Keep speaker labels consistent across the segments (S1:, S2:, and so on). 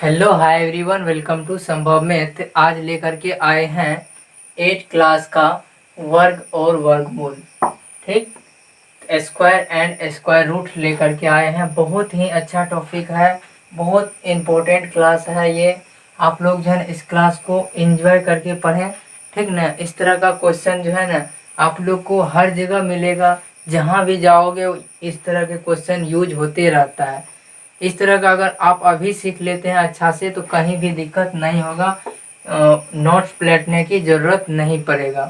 S1: Hello hi everyone, welcome to Sambhav math. आज लेकर के आए हैं 8 क्लास का वर्ग और वर्गमूल। ठीक, स्क्वायर एंड स्क्वायर रूट लेकर के आए हैं। बहुत ही अच्छा टॉपिक है, बहुत इम्पोर्टेंट क्लास है ये। आप लोग जो है इस क्लास को एंजॉय करके पढ़ें, ठीक ना। इस तरह का क्वेश्चन जो है ना आप लोग को हर जगह मिलेगा, जहाँ भी जाओगे इस तरह के क्वेश्चन यूज होते रहता है। इस तरह का अगर आप अभी सीख लेते हैं अच्छा से तो कहीं भी दिक्कत नहीं होगा, नोट्स पलटने की ज़रूरत नहीं पड़ेगा।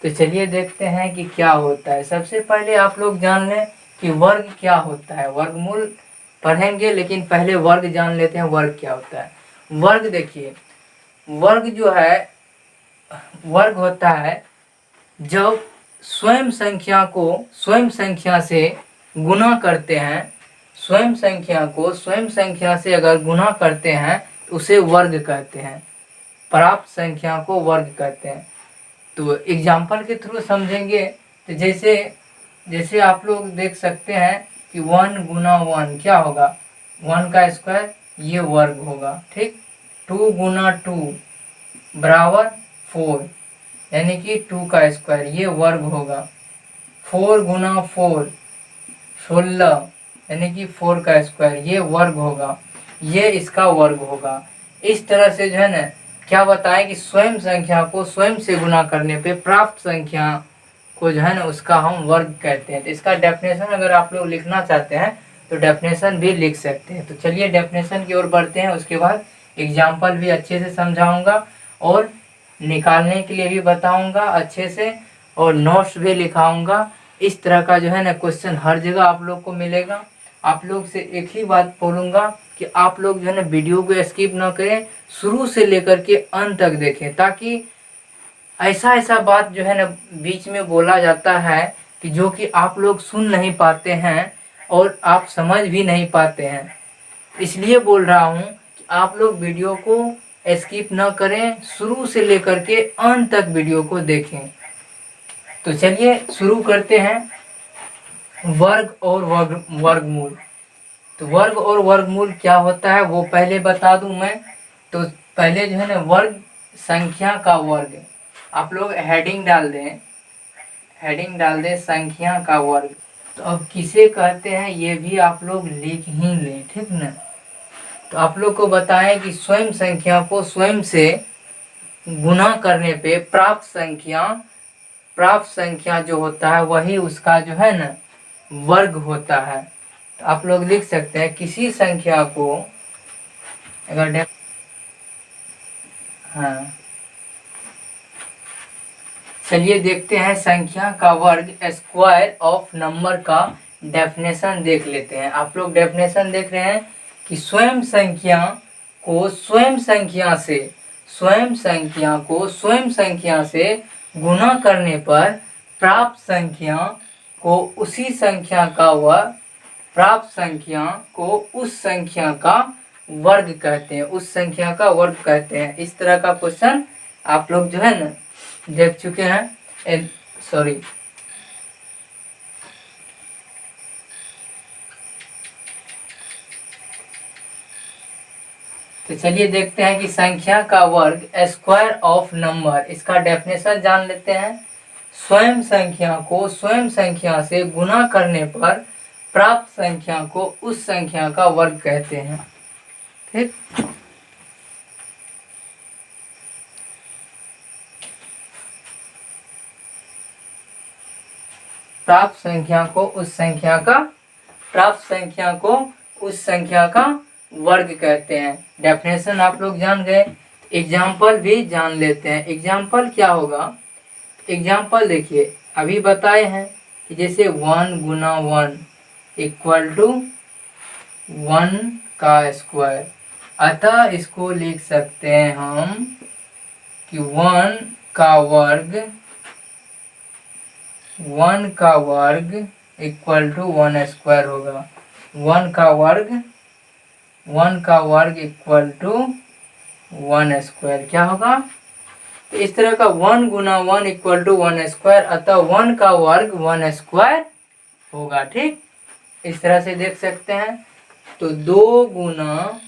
S1: तो चलिए देखते हैं कि क्या होता है। सबसे पहले आप लोग जान लें कि वर्ग क्या होता है। वर्गमूल पढ़ेंगे लेकिन पहले वर्ग जान लेते हैं, वर्ग क्या होता है। वर्ग देखिए, वर्ग जो है, वर्ग होता है जब स्वयं संख्या को स्वयं संख्या से गुना करते हैं। स्वयं संख्या को स्वयं संख्या से अगर गुना करते हैं तो उसे वर्ग कहते हैं। प्राप्त संख्या को वर्ग कहते हैं। तो एग्जाम्पल के थ्रू समझेंगे। तो जैसे आप लोग देख सकते हैं कि 1 गुना 1 क्या होगा, 1 का स्क्वायर, ये वर्ग होगा। ठीक, 2 गुना 2 बराबर 4, यानी कि 2 का स्क्वायर, ये वर्ग होगा। 4 गुना 4 16, यानी कि 4 का स्क्वायर, ये वर्ग होगा। ये इसका वर्ग होगा। इस तरह से जो है ना क्या बताएं कि स्वयं संख्या को स्वयं से गुना करने पे प्राप्त संख्या को जो है ना उसका हम वर्ग कहते हैं। तो इसका डेफिनेशन अगर आप लोग लिखना चाहते हैं तो डेफिनेशन भी लिख सकते हैं। तो चलिए डेफिनेशन की ओर बढ़ते हैं। उसके बाद एग्जाम्पल भी अच्छे से समझाऊंगा और निकालने के लिए भी बताऊंगा अच्छे से, और नोट्स भी लिखाऊंगा। इस तरह का जो है ना क्वेश्चन हर जगह आप लोग को मिलेगा। आप लोग से एक ही बात बोलूँगा कि आप लोग जो है ना वीडियो को स्किप ना करें, शुरू से लेकर के अंत तक देखें, ताकि ऐसा बात जो है ना बीच में बोला जाता है कि जो कि आप लोग सुन नहीं पाते हैं और आप समझ भी नहीं पाते हैं। इसलिए बोल रहा हूँ कि आप लोग वीडियो को स्किप ना करें, शुरू से लेकर के अंत तक वीडियो को देखें। तो चलिए शुरू करते हैं। वर्ग और वर्गमूल। तो वर्ग और वर्गमूल क्या होता है वो पहले बता दूं मैं। तो पहले जो है ना वर्ग संख्या का वर्ग, आप लोग हेडिंग डाल दें संख्या का वर्ग। तो अब किसे कहते हैं ये भी आप लोग लिख ही लें, ठीक ना। तो आप लोग को बताएं कि स्वयं संख्या को स्वयं से गुना करने पे प्राप्त संख्या जो होता है वही उसका जो है ना वर्ग होता है। तो आप लोग लिख सकते हैं किसी संख्या को अगर हाँ, चलिए देखते हैं संख्या का वर्ग, स्क्वायर ऑफ नंबर का डेफिनेशन देख लेते हैं। आप लोग डेफिनेशन देख रहे हैं कि स्वयं संख्या को स्वयं संख्या से गुना करने पर प्राप्त संख्या को उसी संख्या का प्राप्त संख्या को उस संख्या का वर्ग कहते हैं, उस संख्या का वर्ग कहते हैं। इस तरह का क्वेश्चन आप लोग जो है ना देख चुके हैं। सॉरी, तो चलिए देखते हैं कि संख्या का वर्ग स्क्वायर ऑफ नंबर, इसका डेफिनेशन जान लेते हैं। स्वयं संख्या को स्वयं संख्या से गुना करने पर प्राप्त संख्या को उस संख्या का वर्ग कहते हैं। ठीक, प्राप्त संख्या को उस संख्या का वर्ग कहते हैं। डेफिनेशन आप लोग जान गए। एग्जाम्पल भी जान लेते हैं। एग्जाम्पल क्या होगा, एग्जाम्पल देखिए अभी बताए हैं कि जैसे 1 गुना 1 इक्वल टू 1 का स्क्वायर। अतः इसको लिख सकते हैं हम कि 1 का वर्ग इक्वल टू 1 स्क्वायर होगा। 1 का वर्ग इक्वल टू 1 स्क्वायर क्या होगा। तो इस तरह का 1 गुना 1 इक्वल टू 1 स्क्वायर, अतः 1 का वर्ग 1 स्क्वायर होगा। ठीक, इस तरह से देख सकते हैं। तो 2 गुना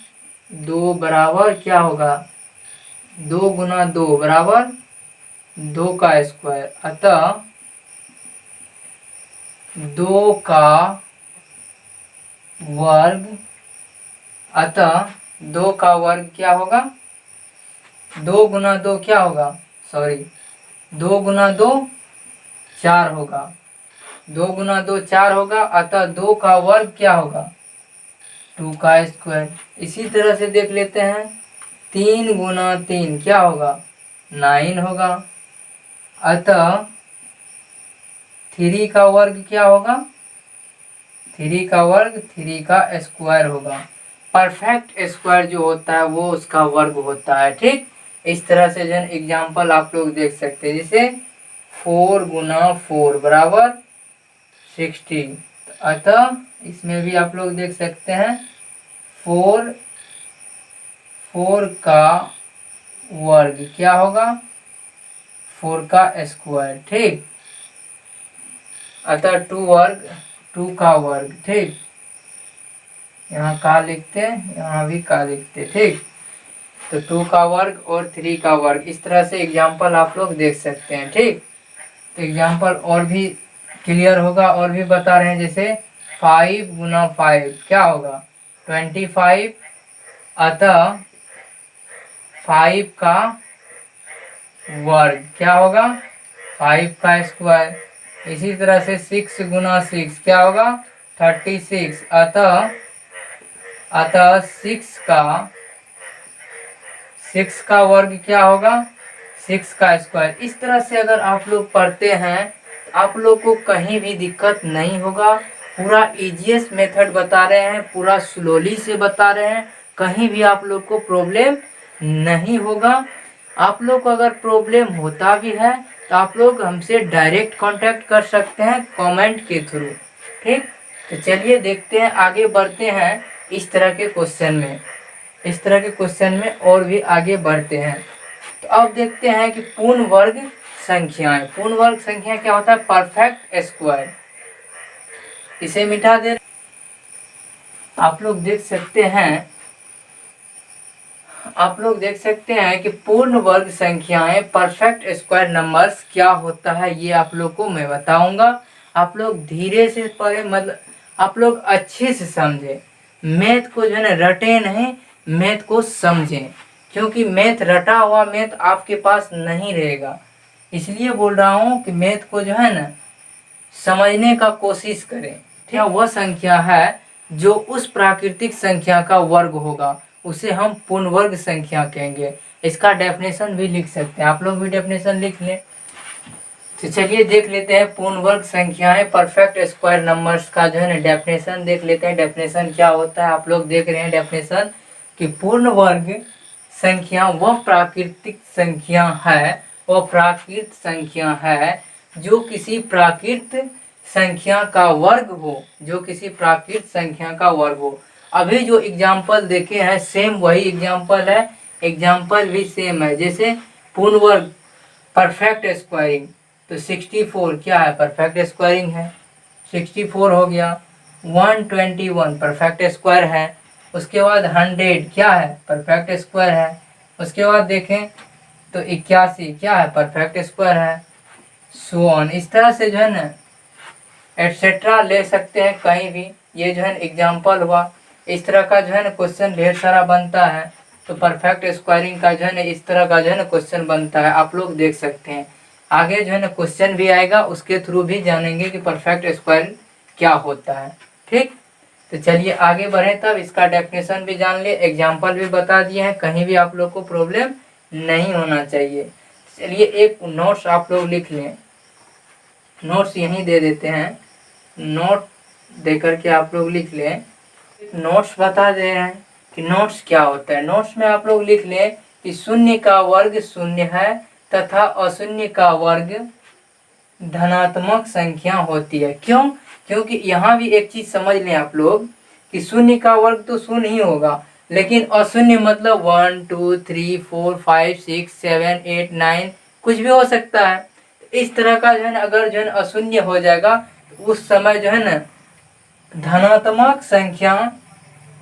S1: 2 बराबर क्या होगा, 2 गुना 2 बराबर 2 का स्क्वायर, अतः 2 का वर्ग, अतः 2 का वर्ग क्या होगा, 2 गुना 2 क्या होगा, सॉरी 2 गुना 2 4 होगा, 2 गुना 2 4 होगा, अतः 2 का वर्ग क्या होगा, 2 का स्क्वायर। इसी तरह से देख लेते हैं, 3 गुना 3 क्या होगा, 9 होगा, अतः 3 का वर्ग क्या होगा, 3 का वर्ग 3 का स्क्वायर होगा। परफेक्ट स्क्वायर जो होता है वो उसका वर्ग होता है। ठीक, इस तरह से जो एग्जाम्पल आप लोग देख सकते हैं, जैसे 4 गुना 4 बराबर 60, अतः इसमें भी आप लोग देख सकते हैं 4 का वर्ग क्या होगा, 4 का स्क्वायर। ठीक, अतः 2 का वर्ग। ठीक, यहाँ का लिखते हैं, यहाँ भी का लिखते। ठीक, तो 2 का वर्ग और 3 का वर्ग, इस तरह से एग्जाम्पल आप लोग देख सकते हैं। ठीक, तो एग्जाम्पल और भी क्लियर होगा, और भी बता रहे हैं, जैसे 5 गुना 5 क्या होगा, 25, अतः 5 का वर्ग क्या होगा, 5 का स्क्वायर। इसी तरह से 6 गुना 6 क्या होगा, 36, अतः 6 का वर्ग क्या होगा, 6 का स्क्वायर। इस तरह से अगर आप लोग पढ़ते हैं आप लोग को कहीं भी दिक्कत नहीं होगा। पूरा इजीएस्ट मेथड बता रहे हैं, पूरा स्लोली से बता रहे हैं, कहीं भी आप लोग को प्रॉब्लम नहीं होगा। आप लोग को अगर प्रॉब्लम होता भी है तो आप लोग हमसे डायरेक्ट कांटेक्ट कर सकते हैं कमेंट के थ्रू। ठीक, तो चलिए देखते हैं, आगे बढ़ते हैं इस तरह के क्वेश्चन में, इस तरह के क्वेश्चन में और भी आगे बढ़ते हैं। तो अब देखते हैं कि पूर्ण वर्ग संख्याएं। पूर्ण वर्ग संख्या क्या होता है, परफेक्ट स्क्वायर। इसे मिटा दे, आप लोग देख सकते हैं, आप लोग देख सकते हैं कि पूर्ण वर्ग संख्याएं परफेक्ट स्क्वायर नंबर्स क्या होता है, ये आप लोग को मैं बताऊंगा। आप लोग धीरे से पढ़े, मतलब आप लोग अच्छे से समझे, मैथ को जो है ना रटे नहीं, मैथ को समझें, क्योंकि मैथ रटा हुआ मैथ आपके पास नहीं रहेगा। इसलिए बोल रहा हूँ कि मैथ को जो है ना समझने का कोशिश करें। ठीक, वह संख्या है जो उस प्राकृतिक संख्या का वर्ग होगा, उसे हम पूर्ण वर्ग संख्या कहेंगे। इसका डेफिनेशन भी लिख सकते हैं, आप लोग भी डेफिनेशन लिख लें। तो चलिए देख लेते हैं पूर्ण वर्ग संख्याएं परफेक्ट स्क्वायर नंबर्स का जो है ना डेफिनेशन देख लेते हैं। डेफिनेशन क्या होता है, आप लोग देख रहे हैं डेफिनेशन कि पूर्ण वर्ग संख्या वह प्राकृतिक संख्या है, वह प्राकृत संख्या है जो किसी प्राकृत संख्या का वर्ग हो, जो किसी प्राकृत संख्या का वर्ग हो। अभी जो एग्जाम्पल देखे हैं सेम वही एग्जाम्पल है, एग्जाम्पल भी सेम है। जैसे पूर्ण वर्ग परफेक्ट स्क्वायरिंग, तो 64 क्या है, परफेक्ट स्क्वायरिंग है, 64 हो गया। 121 परफेक्ट स्क्वायर है। उसके बाद 100 क्या है, परफेक्ट स्क्वायर है। उसके बाद देखें तो 81 क्या है, परफेक्ट स्क्वायर है। सो ऑन, इस तरह से जो है ना एटसेट्रा ले सकते हैं कहीं भी। ये जो है एग्जाम्पल हुआ, इस तरह का जो है ना क्वेश्चन ढेर सारा बनता है। तो परफेक्ट स्क्वायरिंग का जो है ना इस तरह का जो है ना क्वेश्चन बनता है, आप लोग देख सकते हैं। आगे जो है ना क्वेश्चन भी आएगा, उसके थ्रू भी जानेंगे कि परफेक्ट स्क्वायर क्या होता है। ठीक, तो चलिए आगे बढ़े, तब इसका डेफिनेशन भी जान लिए, एग्जाम्पल भी बता दिए हैं, कहीं भी आप लोग को प्रॉब्लम नहीं होना चाहिए। चलिए एक नोट्स आप लोग लिख लें, नोट्स यहीं दे देते हैं, नोट दे करके आप लोग लिख लें। नोट्स बता दे रहे हैं कि नोट्स क्या होता है। नोट्स में आप लोग लिख लें कि शून्य का वर्ग शून्य है तथा अशून्य का वर्ग धनात्मक संख्या होती है। क्यों, क्योंकि यहाँ भी एक चीज समझ लें आप लोग कि शून्य का वर्ग तो शून्य ही होगा, लेकिन अशून्य मतलब 1 2 3 4 5 6 7 8 9 कुछ भी हो सकता है। इस तरह का जो है ना अगर जो है अशून्य हो जाएगा तो उस समय जो है ना धनात्मक संख्या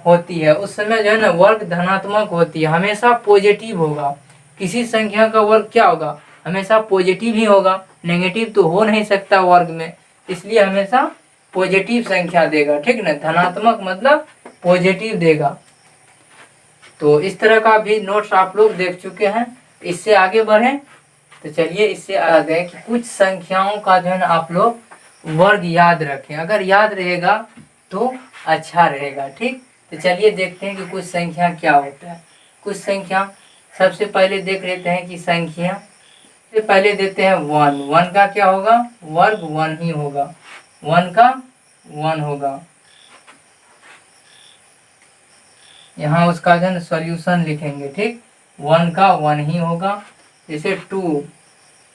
S1: होती है उस समय जो है ना वर्ग धनात्मक होती है, हमेशा पॉजिटिव होगा। किसी संख्या का वर्ग क्या होगा, हमेशा पॉजिटिव ही होगा, नेगेटिव तो हो नहीं सकता वर्ग में, इसलिए हमेशा पॉजिटिव संख्या देगा, ठीक ना। धनात्मक मतलब पॉजिटिव देगा। तो इस तरह का भी नोट्स आप लोग देख चुके हैं। इससे आगे बढ़े तो चलिए इससे आगे कि कुछ संख्याओं का जो है ना आप लोग वर्ग याद रखें, अगर याद रहेगा तो अच्छा रहेगा, ठीक। तो चलिए देखते हैं कि कुछ संख्या क्या होता है। कुछ संख्या सबसे पहले देख लेते हैं कि संख्या से पहले देते हैं वन। वन का क्या होगा, वर्ग वन ही होगा, वन का वन होगा। यहाँ उसका जो है सॉल्यूशन लिखेंगे, ठीक। वन का वन ही होगा। जैसे टू,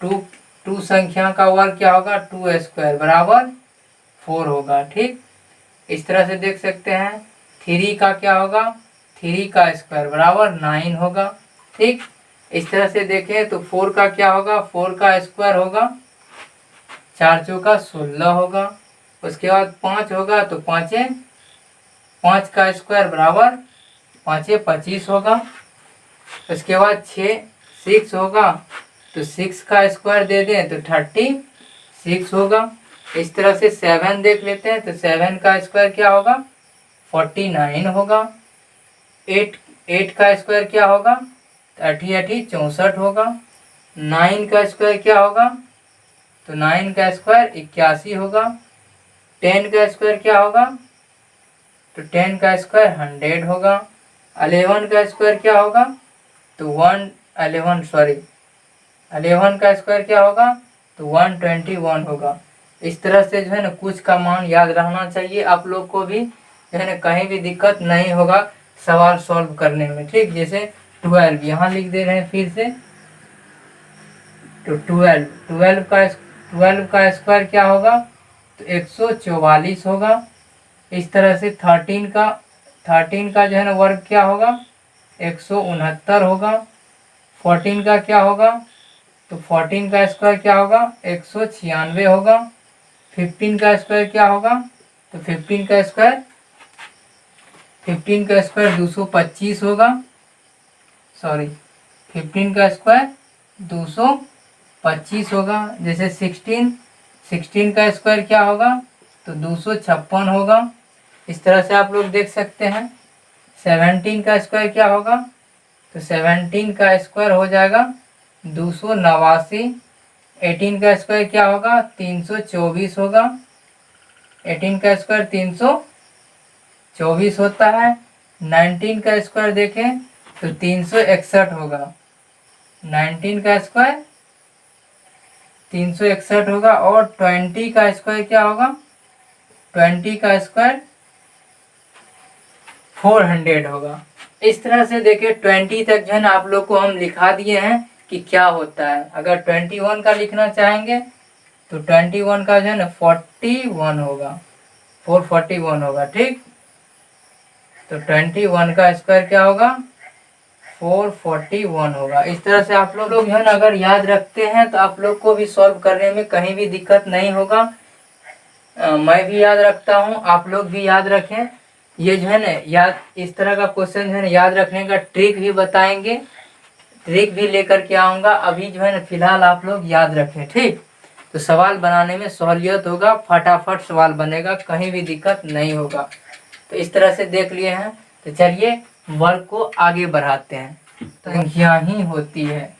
S1: टू संख्या का वर्ग क्या होगा, टू स्क्वायर बराबर 4 होगा, ठीक। इस तरह से देख सकते हैं। थ्री का क्या होगा, थ्री का स्क्वायर बराबर 9 होगा, ठीक। इस तरह से देखें तो 4 का क्या होगा, 4 का स्क्वायर होगा, 4 चौका 16 होगा। उसके बाद 5 होगा तो 5 का स्क्वायर बराबर 5 25 होगा। उसके बाद 6 होगा तो 6 का स्क्वायर दे दें तो 36 होगा। इस तरह से 7 देख लेते हैं तो 7 का स्क्वायर क्या होगा, 49 होगा। 8 का स्क्वायर क्या होगा, 64 होगा। 9 का स्क्वायर क्या होगा, तो 9 का स्क्वायर 81 होगा। 10 का स्क्वायर क्या होगा, तो 10 का स्क्वायर 100 होगा। 11 का स्क्वायर क्या होगा, तो 11 का स्क्वायर क्या होगा, तो 121 होगा। इस तरह से जो है ना कुछ का मान याद रहना चाहिए आप लोग को भी, जो है ना कहीं भी दिक्कत नहीं होगा सवाल सॉल्व करने में, ठीक। जैसे 12 यहाँ लिख दे रहे हैं फिर से, तो 12 का स्क्वायर क्या होगा, तो 144 होगा। इस तरह से 13 का जो है ना वर्ग क्या होगा, 169 होगा। 14 का क्या होगा, तो 14 का स्क्वायर क्या होगा, 196 होगा। 15 का स्क्वायर क्या होगा, तो 15 का स्क्वायर 225 होगा। 15 का स्क्वायर 225 होगा। जैसे 16 का स्क्वायर क्या होगा, तो 256 होगा। इस तरह से आप लोग देख सकते हैं। 17 का स्क्वायर क्या होगा, तो 17 का स्क्वायर हो जाएगा 289। 18 का स्क्वायर क्या होगा, 324 होगा। 18 का स्क्वायर 324 होता है। 19 का स्क्वायर देखें तो 361 होगा। 19 का स्क्वायर 361 होगा। और 20 का स्क्वायर क्या होगा, 20 का स्क्वायर 400 होगा। इस तरह से देखिए 20 तक जो है ना आप लोग को हम लिखा दिए हैं कि क्या होता है। अगर 21 का लिखना चाहेंगे तो 21 का जो है ना 41 होगा, 441 होगा, ठीक। तो 21 का स्क्वायर क्या होगा, 441 होगा। इस तरह से आप लोग जो है ना अगर याद रखते हैं तो आप लोग को भी सॉल्व करने में कहीं भी दिक्कत नहीं होगा। मैं भी याद रखता हूँ, आप लोग भी याद रखें। ये जो है ना याद, इस तरह का क्वेश्चन जो है ना याद रखने का ट्रिक भी बताएंगे, ट्रिक भी लेकर के आऊँगा। अभी जो है ना फिलहाल आप लोग याद रखें, ठीक। तो सवाल बनाने में सहूलियत होगा, फटाफट सवाल बनेगा, कहीं भी दिक्कत नहीं होगा। तो इस तरह से देख लिए हैं। तो चलिए वर्ग को आगे बढ़ाते हैं। संख्या ही होती है,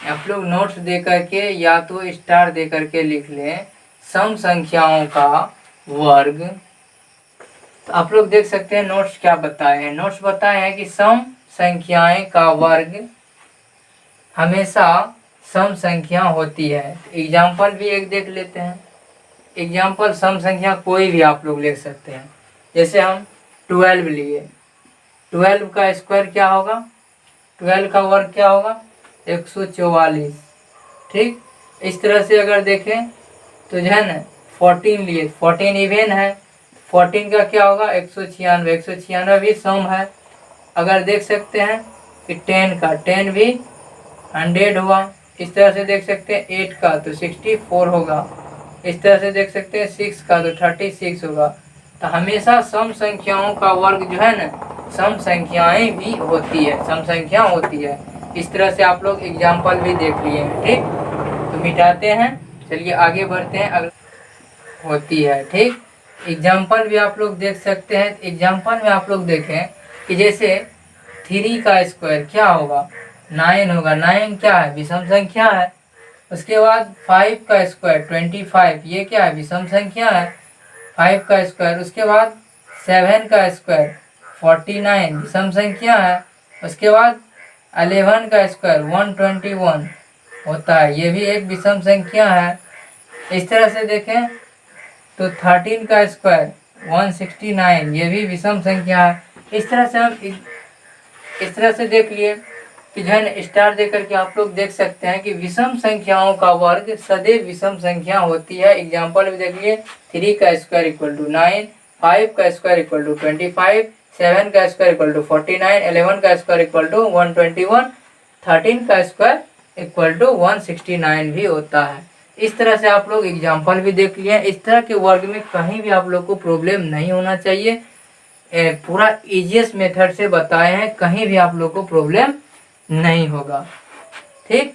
S1: आप लोग नोट्स दे करके या तो स्टार दे करके लिख लें, सम संख्याओं का वर्ग। तो आप लोग देख सकते हैं नोट्स क्या बताए हैं। नोट्स बताए हैं कि सम संख्याएं का वर्ग हमेशा सम संख्या होती है। एग्जाम्पल भी एक देख लेते हैं। एग्जाम्पल सम संख्या कोई भी आप लोग लिख सकते हैं। जैसे हम 12 लिए, 12 का स्क्वायर क्या होगा, 12 का वर्ग क्या होगा, 144, ठीक। इस तरह से अगर देखें तो जो है ना 14 लिए, 14 इवेन है, 14 का क्या होगा, 196, 196 भी सम है। अगर देख सकते हैं कि 10 भी 100 हुआ। इस तरह से देख सकते हैं 8 का तो 64 होगा। इस तरह से देख सकते हैं 6 का तो 36 होगा। तो हमेशा सम संख्याओं का वर्ग जो है ना सम संख्याएं भी होती है, सम संख्या होती है। इस तरह से आप लोग एग्जाम्पल भी देख लिए हैं। ठीक, तो मिटाते हैं, चलिए आगे बढ़ते हैं। अगला होती है, ठीक, एग्जाम्पल भी आप लोग देख सकते हैं। एग्जाम्पल में आप लोग देखें कि जैसे 3 का स्क्वायर क्या होगा, 9 होगा। 9 क्या है, विषम संख्या है। उसके बाद 5 का स्क्वायर 25, ये क्या है, विषम संख्या है, 5 का स्क्वायर। उसके बाद 7 का स्क्वायर 49, विषम संख्या है। उसके बाद 11 का स्क्वायर 121 होता है, ये भी एक विषम संख्या है। इस तरह से देखें तो 13 का स्क्वायर 169, ये भी विषम संख्या है। इस तरह से हम इस तरह से देख लिए कि जो है ना स्टार दे करके आप लोग देख सकते हैं कि विषम संख्याओं का वर्ग सदैव विषम संख्या होती है। एग्जाम्पल भी देखिए, 3 का स्क्वायर इक्वल टू 9, 5 का स्क्वायर इक्वल टू 25, 7 का स्क्वायर इक्वल टू 49, 11 का स्क्वायर इक्वल टू 121, 13 का स्क्वायर इक्वल टू 169 भी होता है। इस तरह से आप लोग एग्जाम्पल भी देख लिए। इस तरह के वर्ग में कहीं भी आप लोग को प्रॉब्लम नहीं होना चाहिए। पूरा इजीएस्ट मेथड से बताए हैं, कहीं भी आप लोग को प्रॉब्लम नहीं होगा। ठीक,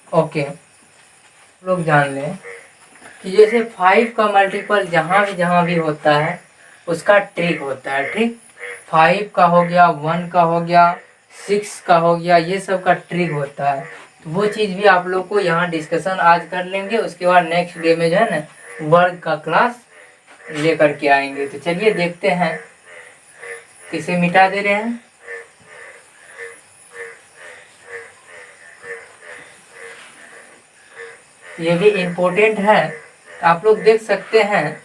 S1: ओके, लोग जान लें कि जैसे 5 का मल्टीपल जहाँ भी होता है उसका ट्रिक होता है। ठीक, 5 का हो गया, 1 का हो गया, 6 का हो गया, ये सब का ट्रिक होता है। तो वो चीज़ भी आप लोग को यहाँ डिस्कशन आज कर लेंगे। उसके बाद नेक्स्ट डे में जो है ना वर्ग का क्लास लेकर के आएंगे। तो चलिए देखते हैं, किसे मिटा दे रहे हैं। ये भी इम्पोर्टेंट है। आप लोग देख सकते हैं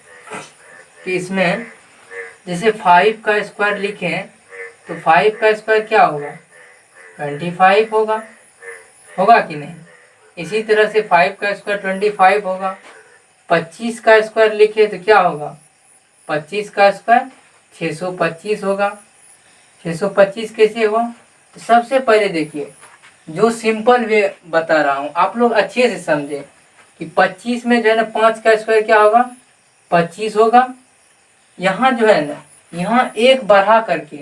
S1: कि इसमें जैसे 5 का स्क्वायर लिखें तो 5 का स्क्वायर क्या होगा, 25 होगा, होगा कि नहीं। इसी तरह से 5 का स्क्वायर 25 होगा। 25 का स्क्वायर लिखे तो क्या होगा, 25 का स्क्वायर 625 होगा। 625 कैसे हुआ, तो सबसे पहले देखिए जो सिंपल वे बता रहा हूँ, आप लोग अच्छे से समझे कि 25 में जो है ना 5 का स्क्वायर क्या होगा, 25 होगा। यहाँ जो है ना, यहाँ एक बढ़ा करके,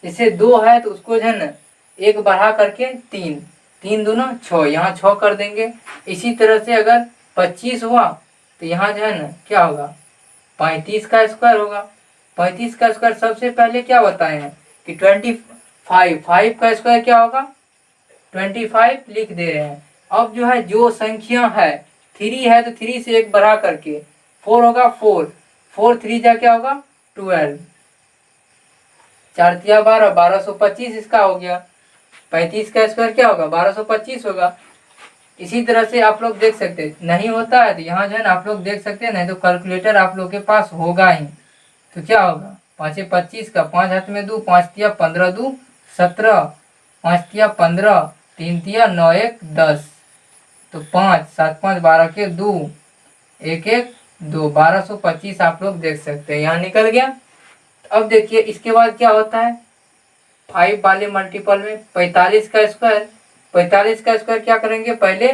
S1: जैसे 2 है तो उसको जो है ना एक बढ़ा करके 3, 3 दूना 6, यहाँ 6 कर देंगे। इसी तरह से अगर 25 हुआ तो यहाँ जो है ना क्या होगा, 35 का स्क्वायर होगा। 35 का स्क्वायर सबसे पहले क्या बताए हैं कि 25, 5 का स्क्वायर क्या होगा, 25 लिख दे रहे हैं। अब जो है जो संख्या है 3 है तो 3 से एक बढ़ा करके 4 होगा, 4, 4 3 जा क्या होगा 12, 4 तिया 12, 1225 इसका हो गया। 35 का स्क्वायर क्या होगा, 1225 होगा। इसी तरह से आप लोग देख सकते हैं, नहीं होता है तो यहाँ जो है ना आप लोग देख सकते हैं, नहीं तो कैलकुलेटर आप लोग के पास होगा ही। तो क्या होगा, 5 25 का 5 हाथ में 2, 5 तिया 15 2 17, 5 तिया 15, 3 तिया 9 1 10, तो 5 7 5 12 के 2 1 1 2, 1225 आप लोग देख सकते हैं, यहाँ निकल गया। अब देखिए इसके बाद क्या होता है, 5 वाले मल्टीपल में 45 का स्क्वायर, 45 का स्क्वायर क्या करेंगे, पहले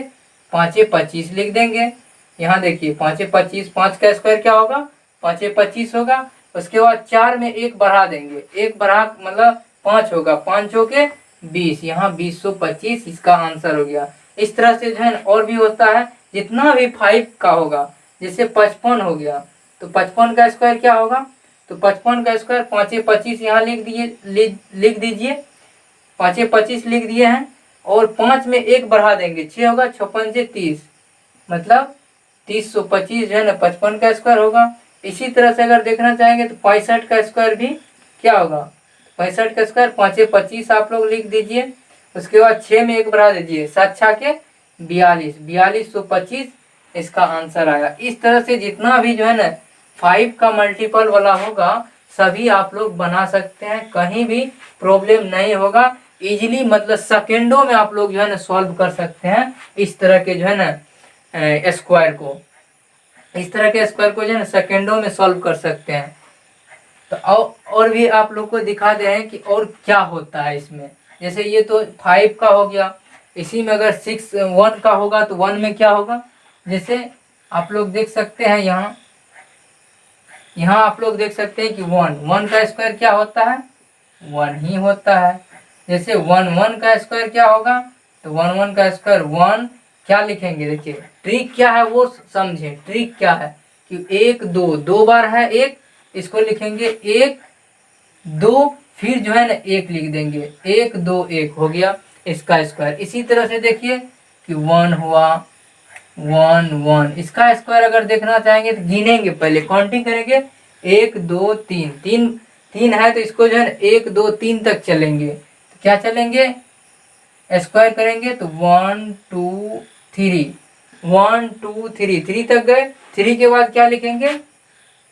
S1: 5 25 लिख देंगे। यहाँ देखिए 5 25, 5 का स्क्वायर क्या होगा, 5 25 होगा। उसके बाद 4 में एक बढ़ा देंगे, एक बढ़ा मतलब 5 होगा, 5 हो के 20, यहाँ 2025 इसका आंसर हो गया। इस तरह से जो है और भी होता है, जितना भी 5 का होगा, जैसे 55 हो गया तो 55 का स्क्वायर क्या होगा, तो 55 का स्क्वायर 5 25 यहाँ लिख दीजिए, 5 25 लिख दिए हैं। और 5 में एक बढ़ा देंगे, 6 होगा, 56 से 30, मतलब 3025 जो है ना 55 का स्क्वायर होगा। इसी तरह से अगर देखना चाहेंगे तो 65 का स्क्वायर भी क्या होगा, 65 का स्क्वायर 5 25 आप लोग लिख दीजिए। उसके बाद 6 में एक बढ़ा दीजिए, 7 6 के 42, 4225 इसका आंसर आया। इस तरह से जितना भी जो है ना 5 का मल्टीपल वाला होगा सभी आप लोग बना सकते हैं, कहीं भी प्रॉब्लम नहीं होगा। इजीली मतलब सेकेंडों में आप लोग जो है ना सॉल्व कर सकते हैं इस तरह के जो है ना स्क्वायर को, इस तरह के स्क्वायर को जो है ना सेकेंडों में सॉल्व कर सकते हैं। तो और भी आप लोग को दिखा दे हैं कि और क्या होता है इसमें। जैसे ये तो 5 का हो गया, इसी में अगर 6 1 का होगा तो 1 में क्या होगा, जैसे आप लोग देख सकते हैं यहाँ आप लोग देख सकते हैं कि 1 का स्क्वायर क्या होता है, 1 ही होता है। जैसे 1 1 का स्क्वायर क्या होगा, तो 1 1 का स्क्वायर 1 क्या लिखेंगे, देखिए ट्रिक क्या है वो समझे। ट्रिक क्या है कि 1 2 2 बार है 1, इसको लिखेंगे 1 2, फिर जो है ना 1 लिख देंगे, 1 2 1 हो गया इसका स्क्वायर। इसी तरह से देखिए कि 1 हुआ 1 1, इसका स्क्वायर अगर देखना चाहेंगे तो गिनेंगे, पहले काउंटिंग करेंगे 1 2 3 3 3 है तो इसको जो है 1 2 3 तक चलेंगे। तो क्या चलेंगे, स्क्वायर करेंगे तो 1 2 3 1 2 3 3 तक गए, 3 के बाद क्या लिखेंगे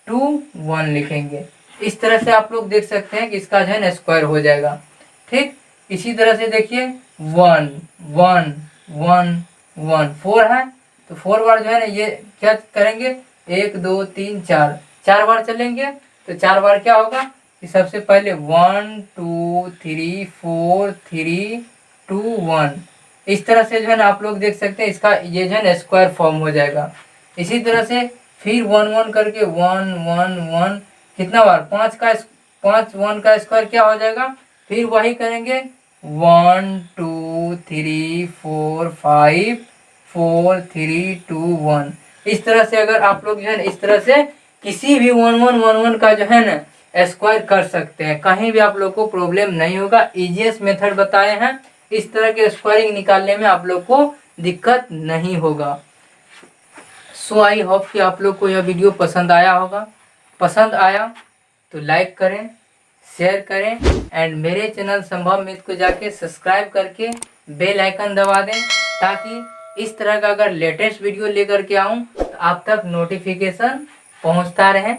S1: 2 1 लिखेंगे। इस तरह से आप लोग देख सकते हैं कि इसका जो है ना स्क्वायर हो जाएगा। ठीक, इसी तरह से देखिए 1 1 1 1 4 है तो 4 बार जो है ना ये क्या करेंगे 1 2 3 4 4 बार चलेंगे। तो 4 बार क्या होगा कि सबसे पहले 1 2 3 4 3 2 1, इस तरह से जो है ना आप लोग देख सकते हैं इसका ये जो है ना स्क्वायर फॉर्म हो जाएगा। इसी तरह से फिर 1 1 करके 1 1 1 कितना बार 5 1 का स्क्वायर क्या हो जाएगा, फिर वही करेंगे 1 2 3 4 5 4 3 2 1। इस तरह से अगर आप लोग जो है ना इस तरह से किसी भी 1 1 1 1 का जो है ना स्क्वायर कर सकते हैं, कहीं भी आप लोग को प्रॉब्लम नहीं होगा। इजीएस्ट मेथड बताए हैं, इस तरह के स्क्वायरिंग निकालने में आप लोग को दिक्कत नहीं होगा। सो आई होप कि आप लोग को यह वीडियो पसंद आया होगा। पसंद आया तो लाइक करें, शेयर करें एंड मेरे चैनल संभव मैथ को जाके सब्सक्राइब करके बेल आइकन दबा दें, ताकि इस तरह का अगर लेटेस्ट वीडियो लेकर के आऊँ तो आप तक नोटिफिकेशन पहुँचता रहे।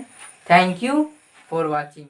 S1: Thank you for watching.